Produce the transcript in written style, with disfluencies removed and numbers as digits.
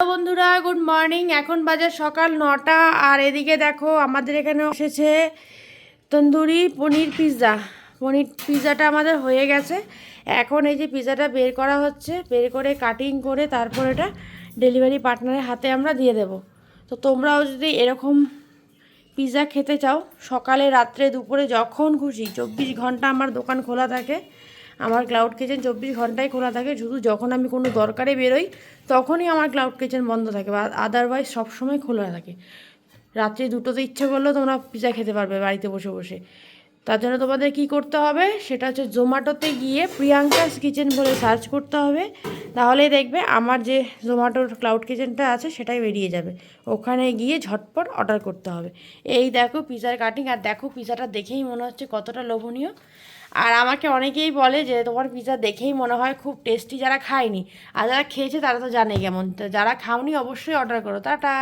বন্ধুরা good morning. এখন বাজে সকাল 9টা। আর এদিকে দেখো আমাদের এখানে এসেছে তন্দুরি পনির পিৎজা। পনির পিৎজাটা আমাদের হয়ে গেছে। এখন এই যে পিৎজাটা বের করা হচ্ছে, বের করে কাটিং করে তারপর এটা ডেলিভারি পার্টনারের হাতে আমরা দিয়ে দেব। তো তোমরাও যদি এরকম পিৎজা খেতে চাও, সকালে রাত্রে দুপুরে যখন খুশি 24 ঘন্টা আমার দোকান খোলা থাকে। আমার ক্লাউড কিচেন 24 ঘন্টায় খোলা থাকে। শুধু যখন আমি কোনো দরকারে বেরোই তখনই আমার ক্লাউড কিচেন বন্ধ থাকে, বা আদারওয়াইজ সবসময় খোলা থাকে। রাত্রি 2টোতে ইচ্ছে করলেও তোমরা পিৎজা খেতে পারবে বাড়িতে বসে বসে। তার জন্য তোমাদের কী করতে হবে, সেটা হচ্ছে জোম্যাটোতে গিয়ে প্রিয়াঙ্কাস কিচেন বলে সার্চ করতে হবে। তাহলেই দেখবে আমার যে জোম্যাটোর ক্লাউড কিচেনটা আছে সেটাই বেরিয়ে যাবে। ওখানে গিয়ে ঝটপট অর্ডার করতে হবে। এই দেখো পিৎজার কাটিং, আর দেখো পিৎজাটা দেখেই মনে হচ্ছে কতটা লোভনীয়। আর আমাকে অনেকেই বলে যে তোমার পিৎজা দেখেই মনে হয় খুব টেস্টি, যারা খায়নি। আর যারা খেয়েছে তারা তো জানে কেমন। তো যারা খাওনি অবশ্যই অর্ডার করো। টাটা।